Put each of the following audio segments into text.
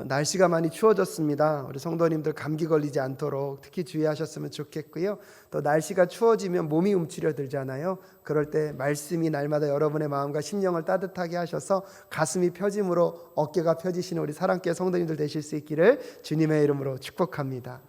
날씨가 많이 추워졌습니다. 우리 성도님들 감기 걸리지 않도록 특히 주의하셨으면 좋겠고요. 또 날씨가 추워지면 몸이 움츠려들잖아요. 그럴 때 말씀이 날마다 여러분의 마음과 심령을 따뜻하게 하셔서 가슴이 펴짐으로 어깨가 펴지시는 우리 사랑교회 성도님들 되실 수 있기를 주님의 이름으로 축복합니다.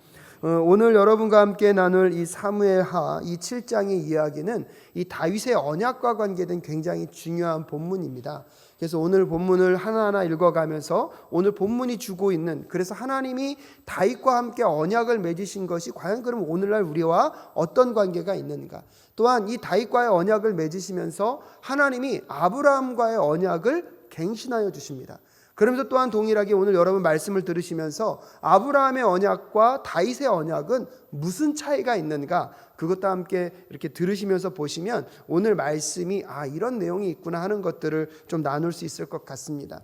오늘 여러분과 함께 나눌 이 사무엘하 이 7장의 이야기는 이 다윗의 언약과 관계된 굉장히 중요한 본문입니다. 그래서 오늘 본문을 하나하나 읽어가면서 오늘 본문이 주고 있는, 그래서 하나님이 다윗과 함께 언약을 맺으신 것이 과연 그럼 오늘날 우리와 어떤 관계가 있는가, 또한 이 다윗과의 언약을 맺으시면서 하나님이 아브라함과의 언약을 갱신하여 주십니다. 그러면서 또한 동일하게 오늘 여러분 말씀을 들으시면서 아브라함의 언약과 다윗의 언약은 무슨 차이가 있는가, 그것도 함께 이렇게 들으시면서 보시면 오늘 말씀이 이런 내용이 있구나 하는 것들을 좀 나눌 수 있을 것 같습니다.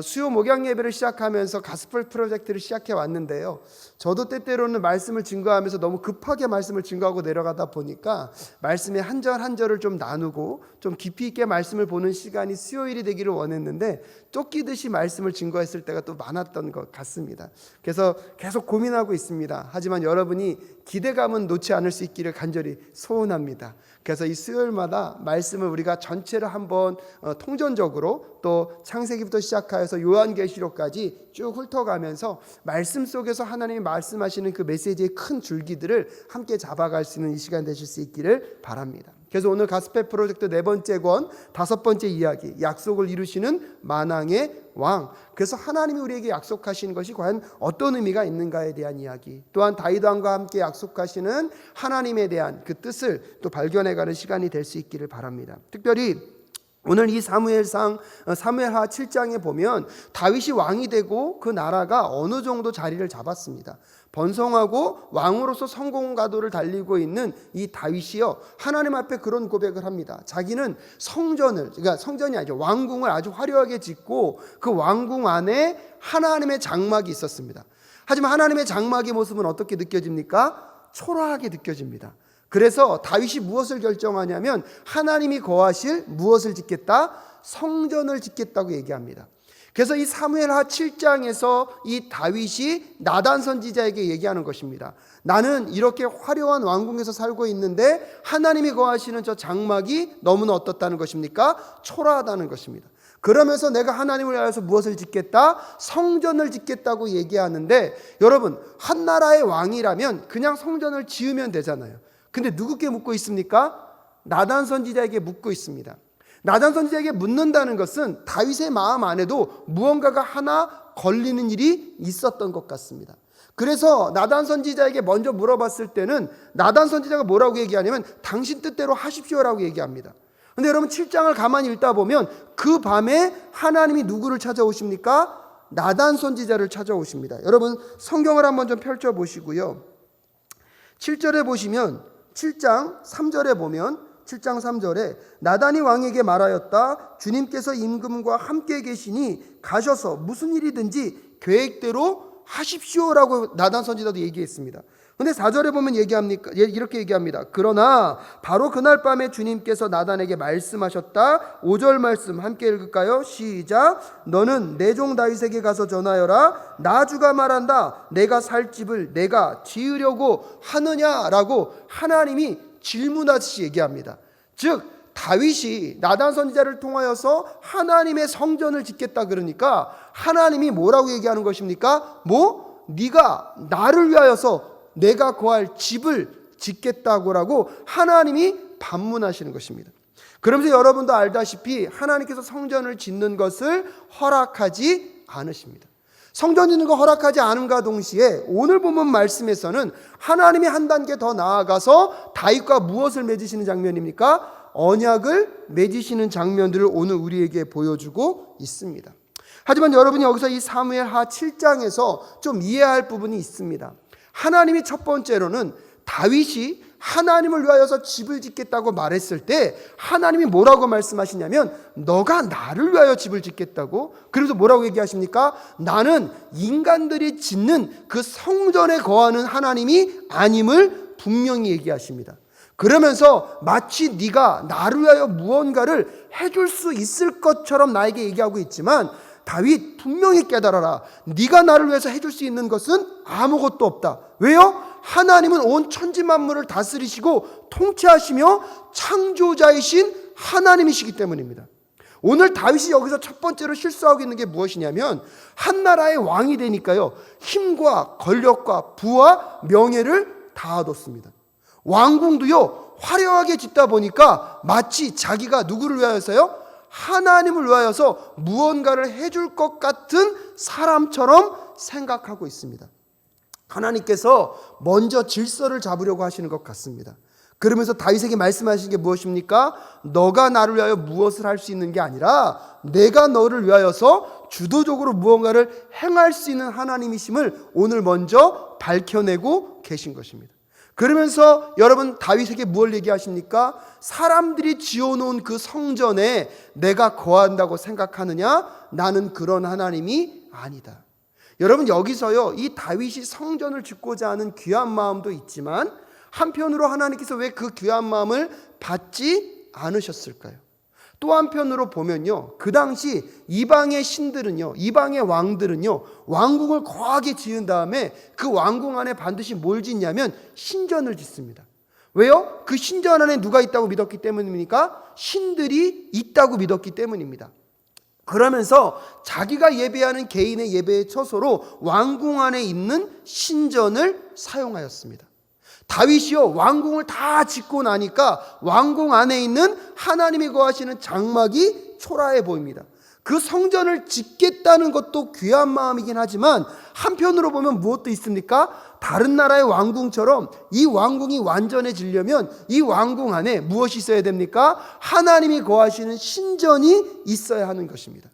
수요 목양 예배를 시작하면서 가스펠 프로젝트를 시작해 왔는데요, 저도 때때로는 말씀을 증거하면서 너무 급하게 말씀을 증거하고 내려가다 보니까 말씀의 한 절 한 절을 좀 나누고 좀 깊이 있게 말씀을 보는 시간이 수요일이 되기를 원했는데 쫓기듯이 말씀을 증거했을 때가 또 많았던 것 같습니다. 그래서 계속 고민하고 있습니다. 하지만 여러분이 기대감은 놓지 않을 수 있기를 간절히 소원합니다. 그래서 이 수요일마다 말씀을 우리가 전체를 한번 통전적으로 또 창세기부터 시작하여서 요한계시록까지 쭉 훑어가면서 말씀 속에서 하나님이 말씀하시는 그 메시지의 큰 줄기들을 함께 잡아갈 수 있는 이 시간 되실 수 있기를 바랍니다. 그래서 오늘 가스펠 프로젝트 4번째 권 5번째 이야기, 약속을 이루시는 만왕의 왕. 그래서 하나님이 우리에게 약속하신 것이 과연 어떤 의미가 있는가에 대한 이야기, 또한 다윗 왕과 함께 약속하시는 하나님에 대한 그 뜻을 또 발견해가는 시간이 될 수 있기를 바랍니다. 특별히 오늘 이 사무엘하 7장에 보면 다윗이 왕이 되고 그 나라가 어느 정도 자리를 잡았습니다. 번성하고 왕으로서 성공가도를 달리고 있는 이 다윗이요, 하나님 앞에 그런 고백을 합니다. 자기는 성전을, 그러니까 성전이 아니죠, 왕궁을 아주 화려하게 짓고 그 왕궁 안에 하나님의 장막이 있었습니다. 하지만 하나님의 장막의 모습은 어떻게 느껴집니까? 초라하게 느껴집니다. 그래서 다윗이 무엇을 결정하냐면 하나님이 거하실 무엇을 짓겠다? 성전을 짓겠다고 얘기합니다. 그래서 이 사무엘하 7장에서 이 다윗이 나단 선지자에게 얘기하는 것입니다. 나는 이렇게 화려한 왕궁에서 살고 있는데 하나님이 거하시는 저 장막이 너무나 어떻다는 것입니까? 초라하다는 것입니다. 그러면서 내가 하나님을 위하여서 무엇을 짓겠다? 성전을 짓겠다고 얘기하는데, 여러분, 한 나라의 왕이라면 그냥 성전을 지으면 되잖아요. 근데 누구께 묻고 있습니까? 나단 선지자에게 묻고 있습니다. 나단 선지자에게 묻는다는 것은 다윗의 마음 안에도 무언가가 하나 걸리는 일이 있었던 것 같습니다. 그래서 나단 선지자에게 먼저 물어봤을 때는 나단 선지자가 뭐라고 얘기하냐면 당신 뜻대로 하십시오라고 얘기합니다. 근데 여러분 7장을 가만히 읽다 보면 그 밤에 하나님이 누구를 찾아오십니까? 나단 선지자를 찾아오십니다. 여러분 성경을 한번 좀 펼쳐보시고요, 7절에 보시면 7장 3절에 보면 7장 3절에 나단이 왕에게 말하였다. 주님께서 임금과 함께 계시니 가셔서 무슨 일이든지 계획대로 하십시오라고 나단 선지자도 얘기했습니다. 근데 4절에 보면 이렇게 얘기합니다. 그러나 바로 그날 밤에 주님께서 나단에게 말씀하셨다. 5절 말씀 함께 읽을까요? 시작. 너는 내 종 다윗에게 가서 전하여라. 나 주가 말한다. 내가 살 집을 내가 지으려고 하느냐라고 하나님이 질문하듯이 얘기합니다. 즉 다윗이 나단 선지자를 통하여서 하나님의 성전을 짓겠다 그러니까 하나님이 뭐라고 얘기하는 것입니까? 네가 나를 위하여서 내가 거할 집을 짓겠다고라고 하나님이 반문하시는 것입니다. 그러면서 여러분도 알다시피 하나님께서 성전을 짓는 것을 허락하지 않으십니다. 성전 짓는 거 허락하지 않음과 동시에 오늘 본문 말씀에서는 하나님이 한 단계 더 나아가서 다윗과 무엇을 맺으시는 장면입니까? 언약을 맺으시는 장면들을 오늘 우리에게 보여주고 있습니다. 하지만 여러분이 여기서 이 사무엘하 7장에서 좀 이해해야 할 부분이 있습니다. 하나님이 첫 번째로는 다윗이 하나님을 위하여서 집을 짓겠다고 말했을 때 하나님이 뭐라고 말씀하시냐면 너가 나를 위하여 집을 짓겠다고. 그래서 뭐라고 얘기하십니까? 나는 인간들이 짓는 그 성전에 거하는 하나님이 아님을 분명히 얘기하십니다. 그러면서 마치 네가 나를 위하여 무언가를 해줄 수 있을 것처럼 나에게 얘기하고 있지만 다윗 분명히 깨달아라. 네가 나를 위해서 해줄 수 있는 것은 아무것도 없다. 왜요? 하나님은 온 천지 만물을 다스리시고 통치하시며 창조자이신 하나님이시기 때문입니다. 오늘 다윗이 여기서 첫 번째로 실수하고 있는 게 무엇이냐면 한 나라의 왕이 되니까요, 힘과 권력과 부와 명예를 다 얻었습니다. 왕궁도요, 화려하게 짓다 보니까 마치 자기가 누구를 위하여서요? 하나님을 위하여서 무언가를 해줄 것 같은 사람처럼 생각하고 있습니다. 하나님께서 먼저 질서를 잡으려고 하시는 것 같습니다. 그러면서 다윗에게 말씀하신 게 무엇입니까? 너가 나를 위하여 무엇을 할 수 있는 게 아니라 내가 너를 위하여서 주도적으로 무언가를 행할 수 있는 하나님이심을 오늘 먼저 밝혀내고 계신 것입니다. 그러면서 여러분 다윗에게 무엇을 얘기하십니까? 사람들이 지어놓은 그 성전에 내가 거한다고 생각하느냐? 나는 그런 하나님이 아니다. 여러분 여기서요, 이 다윗이 성전을 짓고자 하는 귀한 마음도 있지만 한편으로 하나님께서 왜 그 귀한 마음을 받지 않으셨을까요? 또 한편으로 보면요, 그 당시 이방의 신들은요, 이방의 왕들은요, 왕궁을 거하게 지은 다음에 그 왕궁 안에 반드시 뭘 짓냐면 신전을 짓습니다. 왜요? 그 신전 안에 누가 있다고 믿었기 때문입니까? 신들이 있다고 믿었기 때문입니다. 그러면서 자기가 예배하는 개인의 예배의 처소로 왕궁 안에 있는 신전을 사용하였습니다. 다윗이요, 왕궁을 다 짓고 나니까 왕궁 안에 있는 하나님이 거하시는 장막이 초라해 보입니다. 그 성전을 짓겠다는 것도 귀한 마음이긴 하지만 한편으로 보면 무엇도 있습니까? 다른 나라의 왕궁처럼 이 왕궁이 완전해지려면 이 왕궁 안에 무엇이 있어야 됩니까? 하나님이 거하시는 신전이 있어야 하는 것입니다.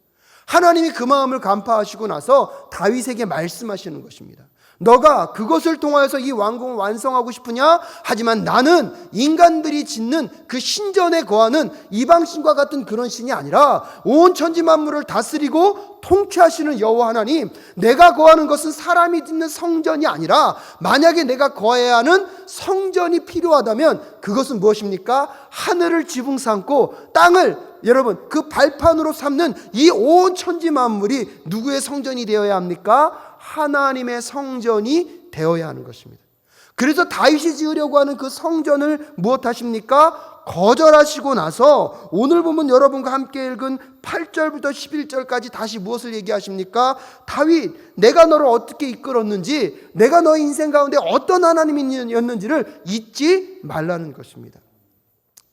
하나님이 그 마음을 간파하시고 나서 다윗에게 말씀하시는 것입니다. 너가 그것을 통하여서 이 왕궁을 완성하고 싶으냐? 하지만 나는 인간들이 짓는 그 신전에 거하는 이방신과 같은 그런 신이 아니라 온 천지 만물을 다스리고 통치하시는 여호와 하나님, 내가 거하는 것은 사람이 짓는 성전이 아니라 만약에 내가 거해야 하는 성전이 필요하다면 그것은 무엇입니까? 하늘을 지붕 삼고 땅을 여러분 그 발판으로 삼는 이 온 천지 만물이 누구의 성전이 되어야 합니까? 하나님의 성전이 되어야 하는 것입니다. 그래서 다윗이 지으려고 하는 그 성전을 무엇하십니까? 거절하시고 나서 오늘 보면 여러분과 함께 읽은 8절부터 11절까지 다시 무엇을 얘기하십니까? 다윗, 내가 너를 어떻게 이끌었는지, 내가 너의 인생 가운데 어떤 하나님이었는지를 잊지 말라는 것입니다.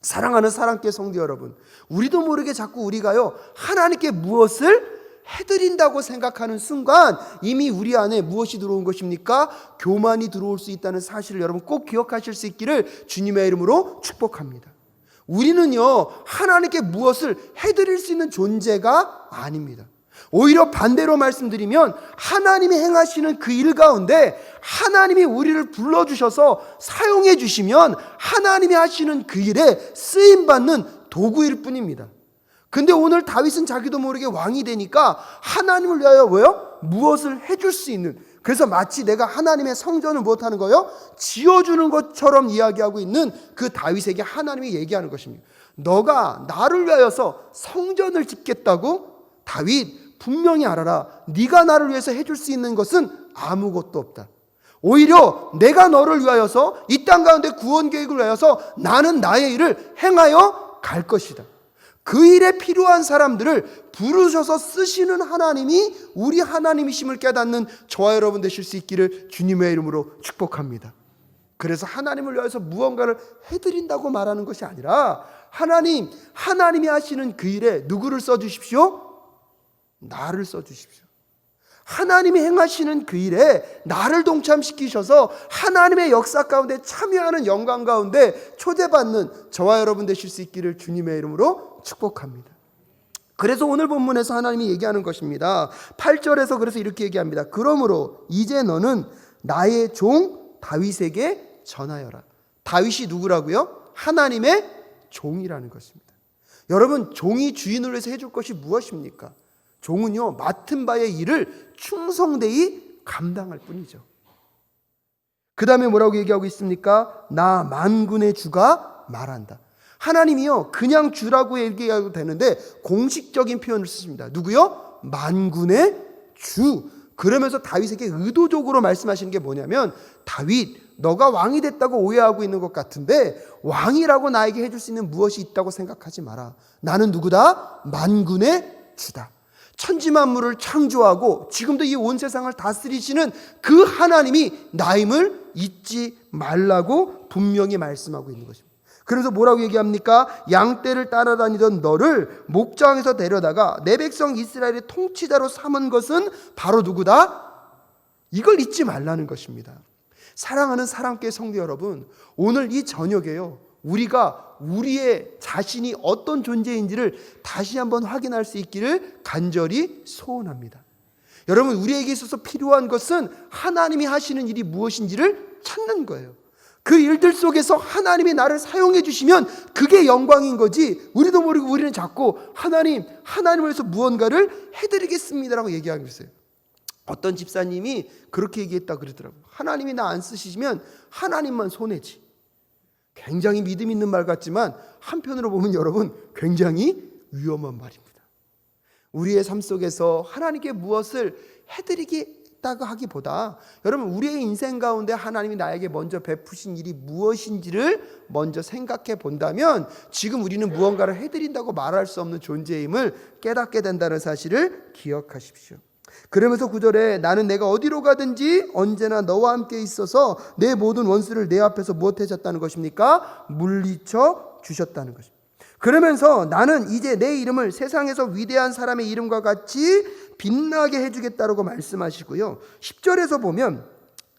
사랑하는 사랑께 성도 여러분, 우리도 모르게 자꾸 우리가요, 하나님께 무엇을 해드린다고 생각하는 순간 이미 우리 안에 무엇이 들어온 것입니까? 교만이 들어올 수 있다는 사실을 여러분 꼭 기억하실 수 있기를 주님의 이름으로 축복합니다. 우리는요, 하나님께 무엇을 해드릴 수 있는 존재가 아닙니다. 오히려 반대로 말씀드리면 하나님이 행하시는 그 일 가운데 하나님이 우리를 불러주셔서 사용해 주시면 하나님이 하시는 그 일에 쓰임받는 도구일 뿐입니다. 근데 오늘 다윗은 자기도 모르게 왕이 되니까 하나님을 위하여 왜요? 무엇을 해줄 수 있는, 그래서 마치 내가 하나님의 성전을 무엇하는 거요? 지어주는 것처럼 이야기하고 있는 그 다윗에게 하나님이 얘기하는 것입니다. 너가 나를 위하여서 성전을 짓겠다고? 다윗, 분명히 알아라. 네가 나를 위해서 해줄 수 있는 것은 아무것도 없다. 오히려 내가 너를 위하여서 이 땅 가운데 구원 계획을 위하여서 나는 나의 일을 행하여 갈 것이다. 그 일에 필요한 사람들을 부르셔서 쓰시는 하나님이 우리 하나님이심을 깨닫는 저와 여러분 되실 수 있기를 주님의 이름으로 축복합니다. 그래서 하나님을 위해서 무언가를 해드린다고 말하는 것이 아니라 하나님이 하시는 그 일에 누구를 써주십시오? 나를 써주십시오. 하나님이 행하시는 그 일에 나를 동참시키셔서 하나님의 역사 가운데 참여하는 영광 가운데 초대받는 저와 여러분 되실 수 있기를 주님의 이름으로 축복합니다. 그래서 오늘 본문에서 하나님이 얘기하는 것입니다. 8절에서 그래서 이렇게 얘기합니다. 그러므로 이제 너는 나의 종 다윗에게 전하여라. 다윗이 누구라고요? 하나님의 종이라는 것입니다. 여러분, 종이 주인을 위해서 해줄 것이 무엇입니까? 종은요, 맡은 바의 일을 충성되이 감당할 뿐이죠. 그 다음에 뭐라고 얘기하고 있습니까? 나 만군의 주가 말한다. 하나님이요, 그냥 주라고 얘기해도 되는데 공식적인 표현을 쓰십니다. 누구요? 만군의 주. 그러면서 다윗에게 의도적으로 말씀하시는 게 뭐냐면, 다윗, 너가 왕이 됐다고 오해하고 있는 것 같은데 왕이라고 나에게 해줄 수 있는 무엇이 있다고 생각하지 마라. 나는 누구다? 만군의 주다. 천지만물을 창조하고 지금도 이 온 세상을 다스리시는 그 하나님이 나임을 잊지 말라고 분명히 말씀하고 있는 것입니다. 그래서 뭐라고 얘기합니까? 양떼를 따라다니던 너를 목장에서 데려다가 내 백성 이스라엘의 통치자로 삼은 것은 바로 누구다? 이걸 잊지 말라는 것입니다. 사랑하는 사랑교회 성도 여러분, 오늘 이 저녁에요, 우리가 우리의 자신이 어떤 존재인지를 다시 한번 확인할 수 있기를 간절히 소원합니다. 여러분, 우리에게 있어서 필요한 것은 하나님이 하시는 일이 무엇인지를 찾는 거예요. 그 일들 속에서 하나님이 나를 사용해 주시면 그게 영광인 거지, 우리도 모르고 우리는 자꾸 하나님을 위해서 무언가를 해드리겠습니다라고 얘기하고 있어요. 어떤 집사님이 그렇게 얘기했다 그러더라고요. 하나님이 나 안 쓰시면 하나님만 손해지. 굉장히 믿음 있는 말 같지만 한편으로 보면 여러분, 굉장히 위험한 말입니다. 우리의 삶 속에서 하나님께 무엇을 해드리겠다고 하기보다, 여러분, 우리의 인생 가운데 하나님이 나에게 먼저 베푸신 일이 무엇인지를 먼저 생각해 본다면 지금 우리는 무언가를 해드린다고 말할 수 없는 존재임을 깨닫게 된다는 사실을 기억하십시오. 그러면서 9절에 나는 내가 어디로 가든지 언제나 너와 함께 있어서 내 모든 원수를 내 앞에서 무엇하셨다는 것입니까? 물리쳐 주셨다는 것입니다. 그러면서 나는 이제 내 이름을 세상에서 위대한 사람의 이름과 같이 빛나게 해주겠다라고 말씀하시고요. 10절에서 보면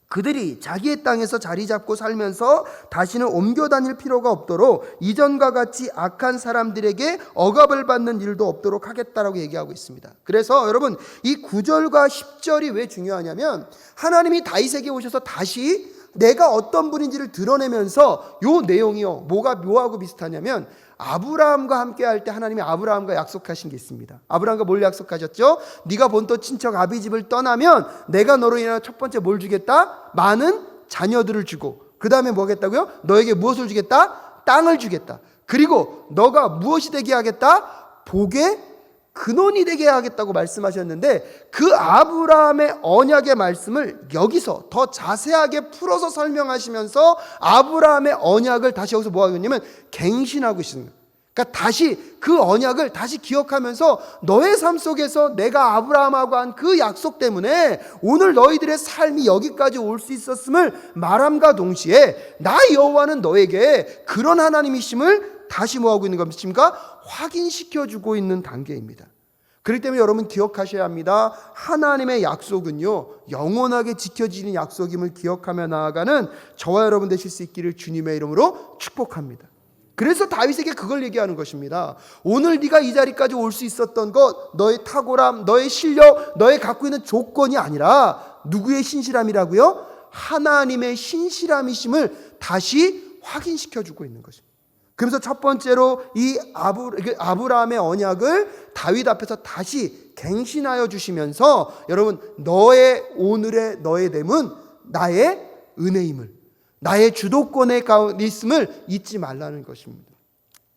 그들이 자기의 땅에서 자리 잡고 살면서 다시는 옮겨 다닐 필요가 없도록 이전과 같이 악한 사람들에게 억압을 받는 일도 없도록 하겠다라고 얘기하고 있습니다. 그래서 여러분, 이 9절과 10절이 왜 중요하냐면, 하나님이 다윗에게 오셔서 다시 내가 어떤 분인지를 드러내면서 요 내용이요, 뭐가 묘하고 비슷하냐면, 아브라함과 함께 할 때 하나님이 아브라함과 약속하신 게 있습니다. 아브라함과 뭘 약속하셨죠? 네가 본토 친척 아비집을 떠나면 내가 너로 인하여 첫 번째 뭘 주겠다? 많은 자녀들을 주고, 그 다음에 뭐 하겠다고요? 너에게 무엇을 주겠다? 땅을 주겠다. 그리고 너가 무엇이 되게 하겠다? 복의 근원이 되게 하겠다고 말씀하셨는데, 그 아브라함의 언약의 말씀을 여기서 더 자세하게 풀어서 설명하시면서 아브라함의 언약을 다시 여기서 뭐 하고 있냐면 갱신하고 있는 거예요. 그러니까 다시 그 언약을 다시 기억하면서 너의 삶 속에서 내가 아브라함하고 한 그 약속 때문에 오늘 너희들의 삶이 여기까지 올 수 있었음을 말함과 동시에 나 여호와는 너에게 그런 하나님이심을 다시 뭐 하고 있는 것입니까? 확인시켜주고 있는 단계입니다. 그렇기 때문에 여러분 기억하셔야 합니다. 하나님의 약속은요, 영원하게 지켜지는 약속임을 기억하며 나아가는 저와 여러분 되실 수 있기를 주님의 이름으로 축복합니다. 그래서 다윗에게 그걸 얘기하는 것입니다. 오늘 네가 이 자리까지 올 수 있었던 것, 너의 탁월함, 너의 실력, 너의 갖고 있는 조건이 아니라 누구의 신실함이라고요? 하나님의 신실함이심을 다시 확인시켜주고 있는 것입니다. 그래서 첫 번째로 이 아브라함의 언약을 다윗 앞에서 다시 갱신하여 주시면서, 여러분, 너의 오늘의 너의 됨은 나의 은혜임을, 나의 주도권에 가운데 있음을 잊지 말라는 것입니다.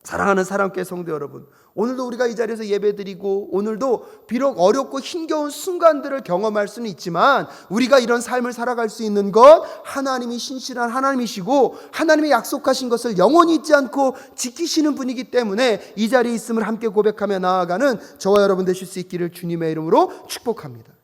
사랑하는 사랑교회 성도 여러분, 오늘도 우리가 이 자리에서 예배드리고 오늘도 비록 어렵고 힘겨운 순간들을 경험할 수는 있지만 우리가 이런 삶을 살아갈 수 있는 것, 하나님이 신실한 하나님이시고 하나님이 약속하신 것을 영원히 잊지 않고 지키시는 분이기 때문에 이 자리에 있음을 함께 고백하며 나아가는 저와 여러분 되실 수 있기를 주님의 이름으로 축복합니다.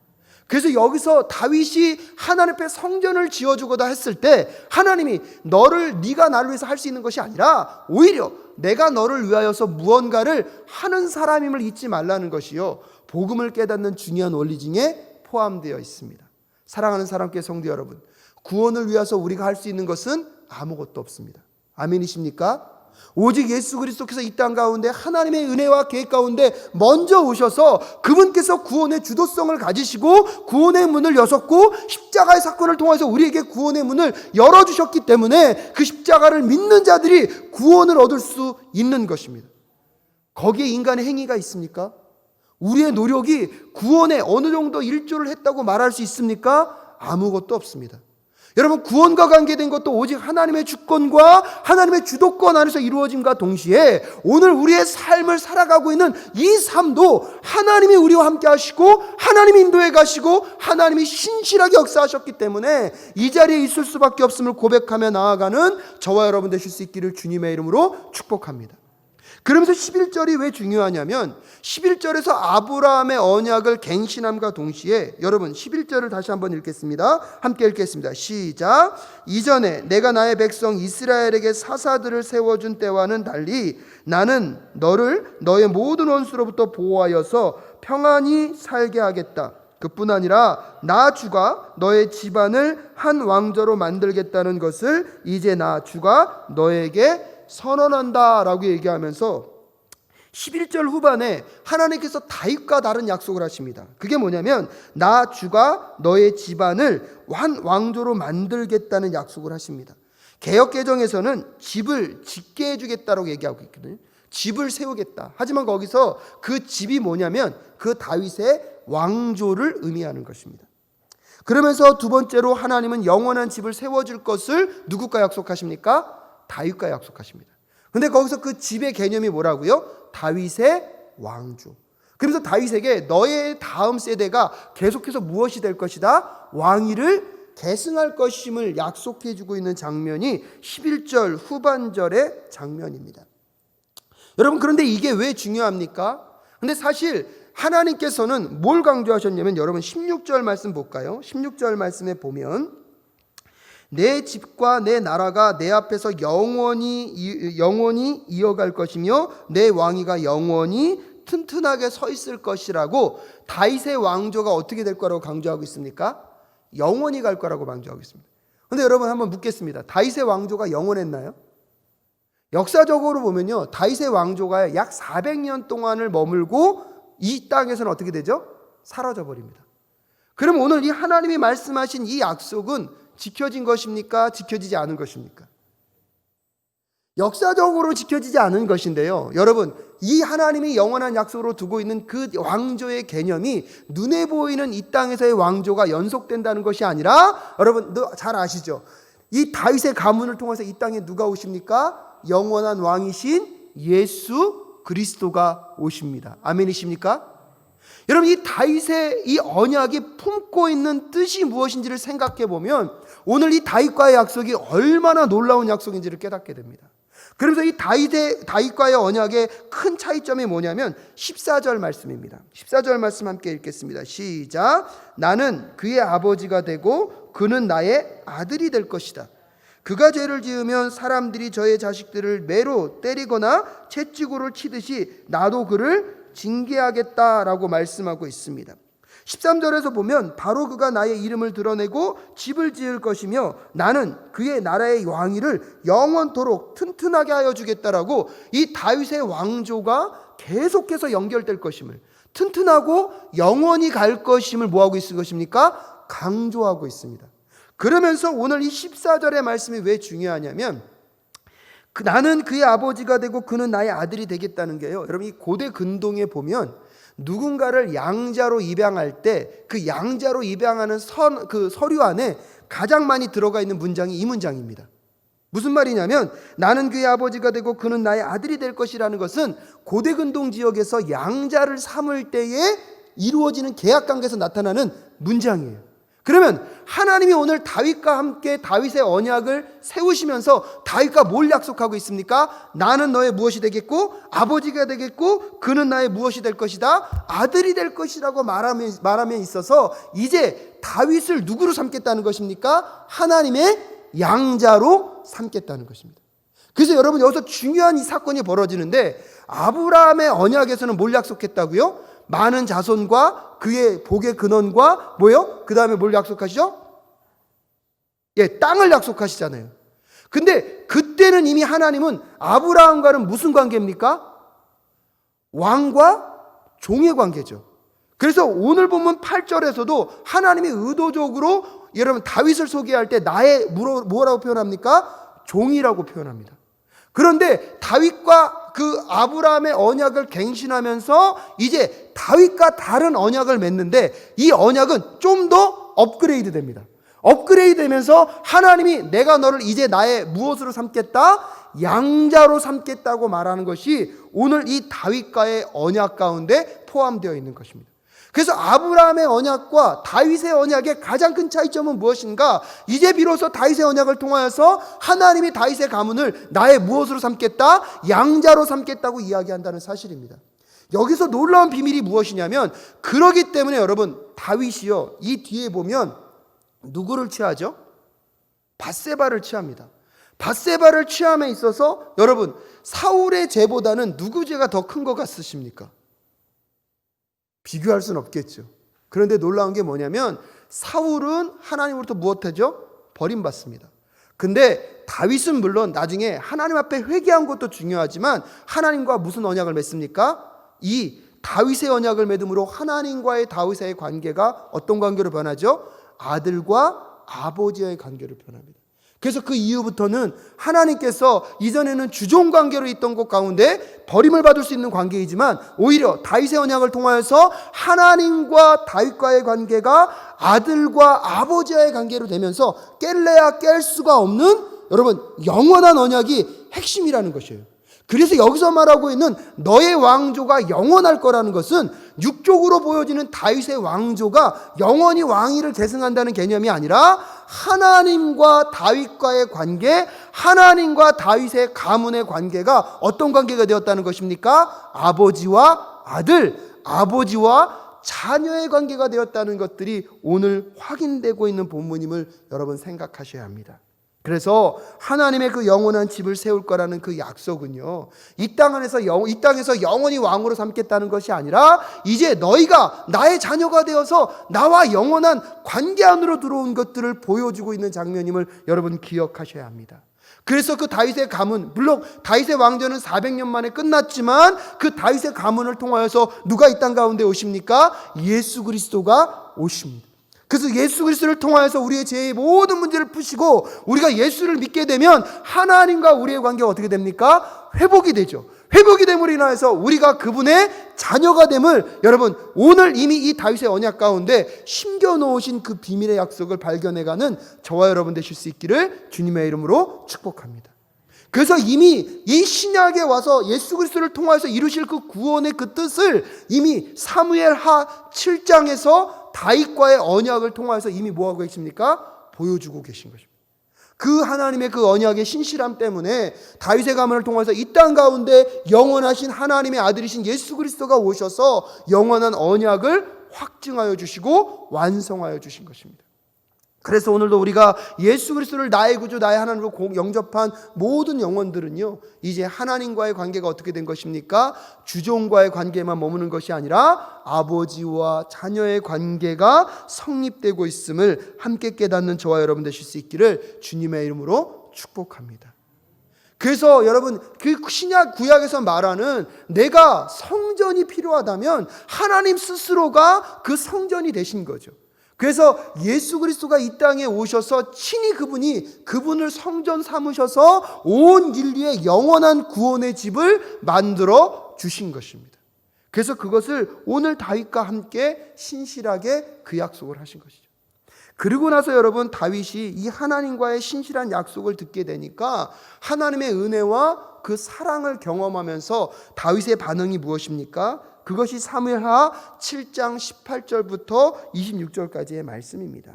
그래서 여기서 다윗이 하나님 앞에 성전을 지어주고자 했을 때 하나님이 네가 나를 위해서 할 수 있는 것이 아니라 오히려 내가 너를 위하여서 무언가를 하는 사람임을 잊지 말라는 것이요, 복음을 깨닫는 중요한 원리 중에 포함되어 있습니다. 사랑하는 사랑교회 성도 여러분, 구원을 위해서 우리가 할 수 있는 것은 아무것도 없습니다. 아멘이십니까? 오직 예수 그리스도께서 이 땅 가운데 하나님의 은혜와 계획 가운데 먼저 오셔서 그분께서 구원의 주도성을 가지시고 구원의 문을 여셨고 십자가의 사건을 통해서 우리에게 구원의 문을 열어주셨기 때문에 그 십자가를 믿는 자들이 구원을 얻을 수 있는 것입니다. 거기에 인간의 행위가 있습니까? 우리의 노력이 구원에 어느 정도 일조를 했다고 말할 수 있습니까? 아무것도 없습니다. 여러분, 구원과 관계된 것도 오직 하나님의 주권과 하나님의 주도권 안에서 이루어짐과 동시에 오늘 우리의 삶을 살아가고 있는 이 삶도 하나님이 우리와 함께 하시고 하나님이 인도해 가시고 하나님이 신실하게 역사하셨기 때문에 이 자리에 있을 수밖에 없음을 고백하며 나아가는 저와 여러분 되실 수 있기를 주님의 이름으로 축복합니다. 그러면서 11절이 왜 중요하냐면 11절에서 아브라함의 언약을 갱신함과 동시에, 여러분 11절을 다시 한번 읽겠습니다. 함께 읽겠습니다. 시작. 이전에 내가 나의 백성 이스라엘에게 사사들을 세워준 때와는 달리 나는 너를 너의 모든 원수로부터 보호하여서 평안히 살게 하겠다. 그뿐 아니라 나 주가 너의 집안을 한 왕조로 만들겠다는 것을 이제 나 주가 너에게 선언한다 라고 얘기하면서 11절 후반에 하나님께서 다윗과 다른 약속을 하십니다. 그게 뭐냐면 나 주가 너의 집안을 한 왕조로 만들겠다는 약속을 하십니다. 개역개정에서는 집을 짓게 해주겠다라고 얘기하고 있거든요. 집을 세우겠다. 하지만 거기서 그 집이 뭐냐면 그 다윗의 왕조를 의미하는 것입니다. 그러면서 두 번째로 하나님은 영원한 집을 세워줄 것을 누구과 약속하십니까? 다윗과 약속하십니다. 근데 거기서 그 집의 개념이 뭐라고요? 다윗의 왕조. 그래서 다윗에게 너의 다음 세대가 계속해서 무엇이 될 것이다? 왕위를 계승할 것임을 약속해 주고 있는 장면이 11절 후반절의 장면입니다. 여러분, 그런데 이게 왜 중요합니까? 근데 사실 하나님께서는 뭘 강조하셨냐면, 여러분 16절 말씀 볼까요? 16절 말씀에 보면 내 집과 내 나라가 내 앞에서 영원히 이어갈 것이며 내 왕위가 영원히 튼튼하게 서 있을 것이라고 다윗의 왕조가 어떻게 될 거라고 강조하고 있습니까? 영원히 갈 거라고 강조하고 있습니다. 그런데 여러분 한번 묻겠습니다. 다윗의 왕조가 영원했나요? 역사적으로 보면요, 다윗의 왕조가 약 400년 동안을 머물고 이 땅에서는 어떻게 되죠? 사라져 버립니다. 그럼 오늘 이 하나님이 말씀하신 이 약속은 지켜진 것입니까? 지켜지지 않은 것입니까? 역사적으로 지켜지지 않은 것인데요. 여러분, 이 하나님이 영원한 약속으로 두고 있는 그 왕조의 개념이 눈에 보이는 이 땅에서의 왕조가 연속된다는 것이 아니라, 여러분 잘 아시죠? 이 다윗의 가문을 통해서 이 땅에 누가 오십니까? 영원한 왕이신 예수 그리스도가 오십니다. 아멘이십니까? 여러분, 이 다윗의 이 언약이 품고 있는 뜻이 무엇인지를 생각해 보면 오늘 이 다윗과의 약속이 얼마나 놀라운 약속인지를 깨닫게 됩니다. 그래서 이 다윗과의 언약의 큰 차이점이 뭐냐면 14절 말씀입니다. 14절 말씀 함께 읽겠습니다. 시작. 나는 그의 아버지가 되고 그는 나의 아들이 될 것이다. 그가 죄를 지으면 사람들이 저의 자식들을 매로 때리거나 채찍으로 치듯이 나도 그를 징계하겠다라고 말씀하고 있습니다. 13절에서 보면 바로 그가 나의 이름을 드러내고 집을 지을 것이며 나는 그의 나라의 왕위를 영원토록 튼튼하게 하여 주겠다라고 이 다윗의 왕조가 계속해서 연결될 것임을, 튼튼하고 영원히 갈 것임을 뭐하고 있을 것입니까? 강조하고 있습니다. 그러면서 오늘 이 14절의 말씀이 왜 중요하냐면 나는 그의 아버지가 되고 그는 나의 아들이 되겠다는 게요, 여러분 이 고대 근동에 보면 누군가를 양자로 입양할 때 그 양자로 입양하는 그 서류 안에 가장 많이 들어가 있는 문장이 이 문장입니다. 무슨 말이냐면 나는 그의 아버지가 되고 그는 나의 아들이 될 것이라는 것은 고대 근동 지역에서 양자를 삼을 때에 이루어지는 계약관계에서 나타나는 문장이에요. 그러면 하나님이 오늘 다윗과 함께 다윗의 언약을 세우시면서 다윗과 뭘 약속하고 있습니까? 나는 너의 무엇이 되겠고 아버지가 되겠고 그는 나의 무엇이 될 것이다? 아들이 될 것이라고 말함에 있어서 이제 다윗을 누구로 삼겠다는 것입니까? 하나님의 양자로 삼겠다는 것입니다. 그래서 여러분 여기서 중요한 이 사건이 벌어지는데 아브라함의 언약에서는 뭘 약속했다고요? 많은 자손과 그의 복의 근원과 뭐요? 그 다음에 뭘 약속하시죠? 땅을 약속하시잖아요. 근데 그때는 이미 하나님은 아브라함과는 무슨 관계입니까? 왕과 종의 관계죠. 그래서 오늘 보면 8절에서도 하나님이 의도적으로 여러분 다윗을 소개할 때 나의 뭐라고 표현합니까? 종이라고 표현합니다. 그런데 다윗과 그 아브라함의 언약을 갱신하면서 이제 다윗과 다른 언약을 맺는데 이 언약은 좀 더 업그레이드 됩니다. 업그레이드 되면서 하나님이 내가 너를 이제 나의 무엇으로 삼겠다? 양자로 삼겠다고 말하는 것이 오늘 이 다윗과의 언약 가운데 포함되어 있는 것입니다. 그래서 아브라함의 언약과 다윗의 언약의 가장 큰 차이점은 무엇인가? 이제 비로소 다윗의 언약을 통하여서 하나님이 다윗의 가문을 나의 무엇으로 삼겠다? 양자로 삼겠다고 이야기한다는 사실입니다. 여기서 놀라운 비밀이 무엇이냐면, 그러기 때문에 여러분, 다윗이요, 이 뒤에 보면 누구를 취하죠? 밧세바를 취합니다. 밧세바를 취함에 있어서 여러분, 사울의 죄보다는 누구 죄가 더 큰 것 같으십니까? 비교할 수는 없겠죠. 그런데 놀라운 게 뭐냐면, 사울은 하나님으로부터 무엇하죠? 버림받습니다. 근데 다윗은 물론 나중에 하나님 앞에 회개한 것도 중요하지만 하나님과 무슨 언약을 맺습니까? 이 다윗의 언약을 맺음으로 하나님과의 다윗의 관계가 어떤 관계로 변하죠? 아들과 아버지의 관계로 변합니다. 그래서 그 이후부터는 하나님께서 이전에는 주종 관계로 있던 것 가운데 버림을 받을 수 있는 관계이지만, 오히려 다윗의 언약을 통하여서 하나님과 다윗과의 관계가 아들과 아버지와의 관계로 되면서 깰래야 깰 수가 없는, 여러분, 영원한 언약이 핵심이라는 것이에요. 그래서 여기서 말하고 있는 너의 왕조가 영원할 거라는 것은 육적으로 보여지는 다윗의 왕조가 영원히 왕위를 계승한다는 개념이 아니라 하나님과 다윗과의 관계, 하나님과 다윗의 가문의 관계가 어떤 관계가 되었다는 것입니까? 아버지와 아들, 아버지와 자녀의 관계가 되었다는 것들이 오늘 확인되고 있는 본문임을 여러분 생각하셔야 합니다. 그래서 하나님의 그 영원한 집을 세울 거라는 그 약속은요, 이 땅에서 영원히 왕으로 삼겠다는 것이 아니라 이제 너희가 나의 자녀가 되어서 나와 영원한 관계 안으로 들어온 것들을 보여주고 있는 장면임을 여러분 기억하셔야 합니다. 그래서 그 다윗의 가문, 물론 다윗의 왕조는 400년 만에 끝났지만 그 다윗의 가문을 통하여서 누가 이 땅 가운데 오십니까? 예수 그리스도가 오십니다. 그래서 예수 그리스도를 통하여서 우리의 죄의 모든 문제를 푸시고 우리가 예수를 믿게 되면 하나님과 우리의 관계가 어떻게 됩니까? 회복이 되죠. 회복이 됨으로 인하여서 우리가 그분의 자녀가 됨을 여러분, 오늘 이미 이 다윗의 언약 가운데 심겨놓으신 그 비밀의 약속을 발견해가는 저와 여러분 되실 수 있기를 주님의 이름으로 축복합니다. 그래서 이미 이 신약에 와서 예수 그리스도를 통하여서 이루실 그 구원의 그 뜻을 이미 사무엘하 7장에서 다윗과의 언약을 통하여서 이미 뭐하고 계십니까? 보여주고 계신 것입니다. 그 하나님의 그 언약의 신실함 때문에 다윗의 가문을 통해서 이 땅 가운데 영원하신 하나님의 아들이신 예수 그리스도가 오셔서 영원한 언약을 확증하여 주시고 완성하여 주신 것입니다. 그래서 오늘도 우리가 예수 그리스도를 나의 구주, 나의 하나님으로 영접한 모든 영혼들은요, 이제 하나님과의 관계가 어떻게 된 것입니까? 주종과의 관계만 머무는 것이 아니라 아버지와 자녀의 관계가 성립되고 있음을 함께 깨닫는 저와 여러분 되실 수 있기를 주님의 이름으로 축복합니다. 그래서 여러분, 그 신약 구약에서 말하는 내가 성전이 필요하다면 하나님 스스로가 그 성전이 되신 거죠. 그래서 예수 그리스도가 이 땅에 오셔서 친히 그분을 성전 삼으셔서 온 인류의 영원한 구원의 집을 만들어 주신 것입니다. 그래서 그것을 오늘 다윗과 함께 신실하게 그 약속을 하신 것이죠. 그리고 나서 여러분, 다윗이 이 하나님과의 신실한 약속을 듣게 되니까 하나님의 은혜와 그 사랑을 경험하면서 다윗의 반응이 무엇입니까? 그것이 사무엘하 7장 18절부터 26절까지의 말씀입니다.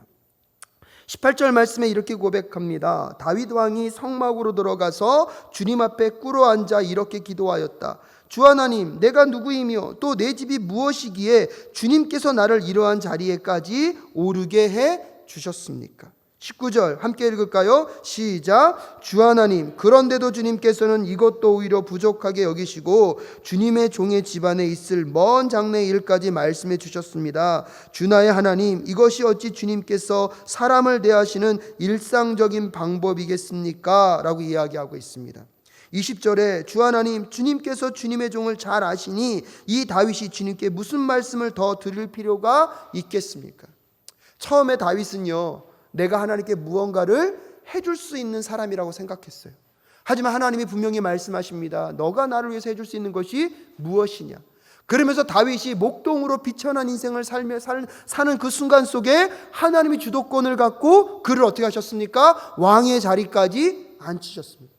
18절 말씀에 이렇게 고백합니다. 다윗 왕이 성막으로 들어가서 주님 앞에 꿇어 앉아 이렇게 기도하였다. 주 하나님, 내가 누구이며 또 내 집이 무엇이기에 주님께서 나를 이러한 자리에까지 오르게 해 주셨습니까? 19절 함께 읽을까요? 시작. 주 하나님, 그런데도 주님께서는 이것도 오히려 부족하게 여기시고 주님의 종의 집안에 있을 먼 장래의 일까지 말씀해 주셨습니다. 주 나의 하나님, 이것이 어찌 주님께서 사람을 대하시는 일상적인 방법이겠습니까? 라고 이야기하고 있습니다. 20절에 주 하나님, 주님께서 주님의 종을 잘 아시니 이 다윗이 주님께 무슨 말씀을 더 드릴 필요가 있겠습니까? 처음에 다윗은요, 내가 하나님께 무언가를 해줄 수 있는 사람이라고 생각했어요. 하지만 하나님이 분명히 말씀하십니다. 너가 나를 위해서 해줄 수 있는 것이 무엇이냐? 그러면서 다윗이 목동으로 비천한 인생을 사는 그 순간 속에 하나님이 주도권을 갖고 그를 어떻게 하셨습니까? 왕의 자리까지 앉히셨습니다.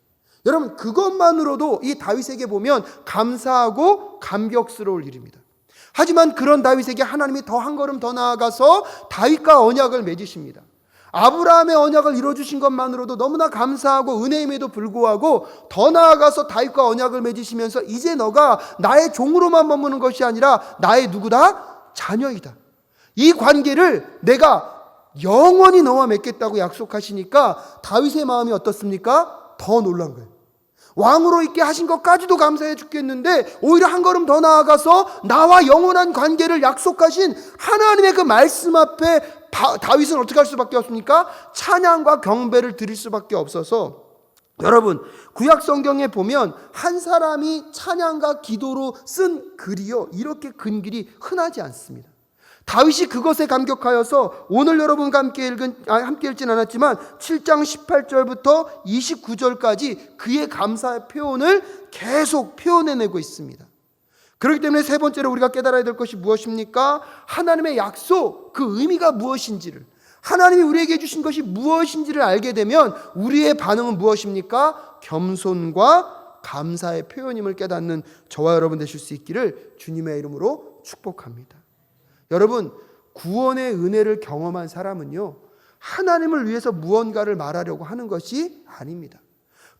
여러분, 그것만으로도 이 다윗에게 보면 감사하고 감격스러울 일입니다. 하지만 그런 다윗에게 하나님이 더 한 걸음 더 나아가서 다윗과 언약을 맺으십니다. 아브라함의 언약을 이루어주신 것만으로도 너무나 감사하고 은혜임에도 불구하고 더 나아가서 다윗과 언약을 맺으시면서 이제 너가 나의 종으로만 머무는 것이 아니라 나의 누구다? 자녀이다. 이 관계를 내가 영원히 너와 맺겠다고 약속하시니까 다윗의 마음이 어떻습니까? 더 놀란 거예요. 왕으로 있게 하신 것까지도 감사해 죽겠는데 오히려 한 걸음 더 나아가서 나와 영원한 관계를 약속하신 하나님의 그 말씀 앞에 다윗은 어떻게 할 수밖에 없습니까? 찬양과 경배를 드릴 수밖에 없어서, 여러분, 구약 성경에 보면 한 사람이 찬양과 기도로 쓴 글이요, 이렇게 긴 글이 흔하지 않습니다. 다윗이 그것에 감격하여서 오늘 여러분과 함께 읽진 않았지만 7장 18절부터 29절까지 그의 감사의 표현을 계속 표현해내고 있습니다. 그렇기 때문에 세 번째로 우리가 깨달아야 될 것이 무엇입니까? 하나님의 약속, 그 의미가 무엇인지를, 하나님이 우리에게 주신 것이 무엇인지를 알게 되면 우리의 반응은 무엇입니까? 겸손과 감사의 표현임을 깨닫는 저와 여러분 되실 수 있기를 주님의 이름으로 축복합니다. 여러분, 구원의 은혜를 경험한 사람은요, 하나님을 위해서 무언가를 말하려고 하는 것이 아닙니다.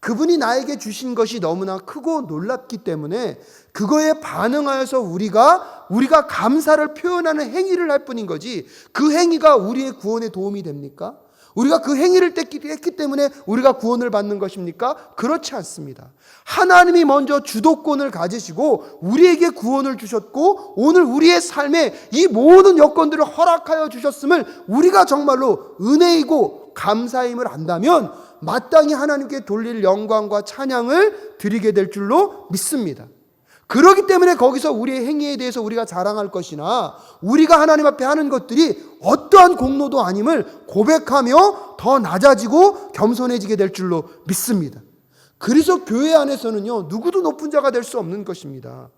그분이 나에게 주신 것이 너무나 크고 놀랍기 때문에 그거에 반응하여서 우리가 감사를 표현하는 행위를 할 뿐인 거지, 그 행위가 우리의 구원에 도움이 됩니까? 우리가 그 행위를 했기 때문에 우리가 구원을 받는 것입니까? 그렇지 않습니다. 하나님이 먼저 주도권을 가지시고 우리에게 구원을 주셨고 오늘 우리의 삶에 이 모든 여건들을 허락하여 주셨음을 우리가 정말로 은혜이고 감사임을 안다면 마땅히 하나님께 돌릴 영광과 찬양을 드리게 될 줄로 믿습니다. 그렇기 때문에 거기서 우리의 행위에 대해서 우리가 자랑할 것이나 우리가 하나님 앞에 하는 것들이 어떠한 공로도 아님을 고백하며 더 낮아지고 겸손해지게 될 줄로 믿습니다. 그래서 교회 안에서는요, 누구도 높은 자가 될 수 없는 것입니다.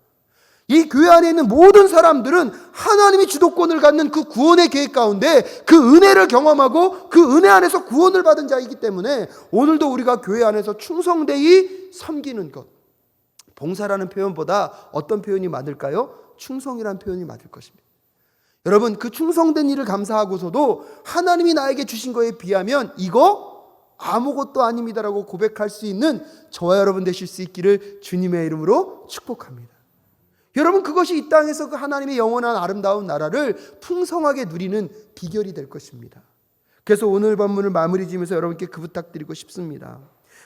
이 교회 안에 있는 모든 사람들은 하나님이 주도권을 갖는 그 구원의 계획 가운데 그 은혜를 경험하고 그 은혜 안에서 구원을 받은 자이기 때문에 오늘도 우리가 교회 안에서 충성되이 섬기는 것, 봉사라는 표현보다 어떤 표현이 맞을까요? 충성이라는 표현이 맞을 것입니다. 여러분, 그 충성된 일을 감사하고서도 하나님이 나에게 주신 거에 비하면 이거 아무것도 아닙니다라고 고백할 수 있는 저와 여러분 되실 수 있기를 주님의 이름으로 축복합니다. 여러분, 그것이 이 땅에서 그 하나님의 영원한 아름다운 나라를 풍성하게 누리는 비결이 될 것입니다. 그래서 오늘 본문을 마무리 지으면서 여러분께 그 부탁드리고 싶습니다.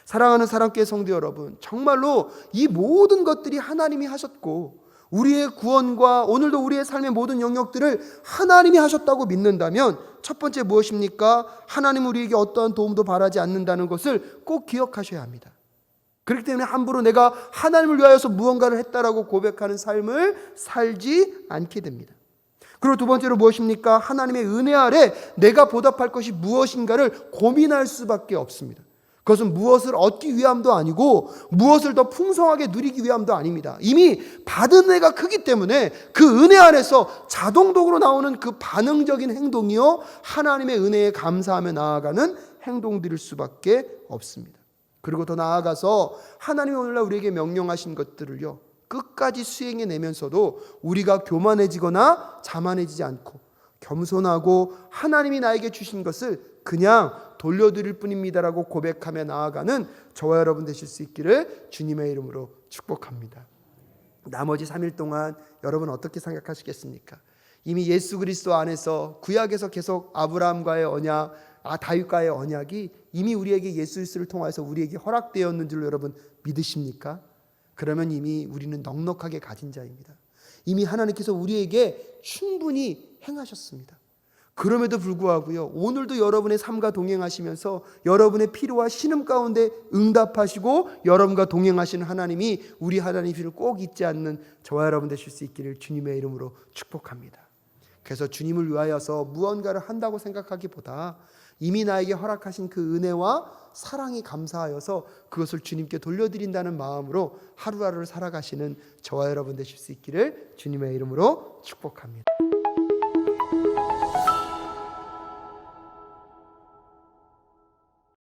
사랑하는 사랑교회 성도 여러분, 정말로 이 모든 것들이 하나님이 하셨고 우리의 구원과 오늘도 우리의 삶의 모든 영역들을 하나님이 하셨다고 믿는다면 첫 번째 무엇입니까? 하나님 우리에게 어떠한 도움도 바라지 않는다는 것을 꼭 기억하셔야 합니다. 그렇기 때문에 함부로 내가 하나님을 위하여서 무언가를 했다라고 고백하는 삶을 살지 않게 됩니다. 그리고 두 번째로 무엇입니까? 하나님의 은혜 아래 내가 보답할 것이 무엇인가를 고민할 수밖에 없습니다. 그것은 무엇을 얻기 위함도 아니고 무엇을 더 풍성하게 누리기 위함도 아닙니다. 이미 받은 은혜가 크기 때문에 그 은혜 안에서 자동적으로 나오는 그 반응적인 행동이요, 하나님의 은혜에 감사하며 나아가는 행동들일 수밖에 없습니다. 그리고 더 나아가서 하나님이 오늘날 우리에게 명령하신 것들을요, 끝까지 수행해내면서도 우리가 교만해지거나 자만해지지 않고 겸손하고 하나님이 나에게 주신 것을 그냥 돌려드릴 뿐입니다라고 고백하며 나아가는 저와 여러분 되실 수 있기를 주님의 이름으로 축복합니다. 나머지 3일 동안 여러분 어떻게 생각하시겠습니까? 이미 예수 그리스도 안에서 구약에서 계속 아브라함과의 언약, 다윗과의 언약이 이미 우리에게 예수 그리스도를 통해서 우리에게 허락되었는 줄로 여러분 믿으십니까? 그러면 이미 우리는 넉넉하게 가진 자입니다. 이미 하나님께서 우리에게 충분히 행하셨습니다. 그럼에도 불구하고요, 오늘도 여러분의 삶과 동행하시면서 여러분의 필요와 신음 가운데 응답하시고 여러분과 동행하시는 하나님이 우리 하나님을 꼭 잊지 않는 저와 여러분 되실 수 있기를 주님의 이름으로 축복합니다. 그래서 주님을 위하여서 무언가를 한다고 생각하기보다 이미 나에게 허락하신 그 은혜와 사랑이 감사하여서 그것을 주님께 돌려드린다는 마음으로 하루하루를 살아가시는 저와 여러분 되실 수 있기를 주님의 이름으로 축복합니다.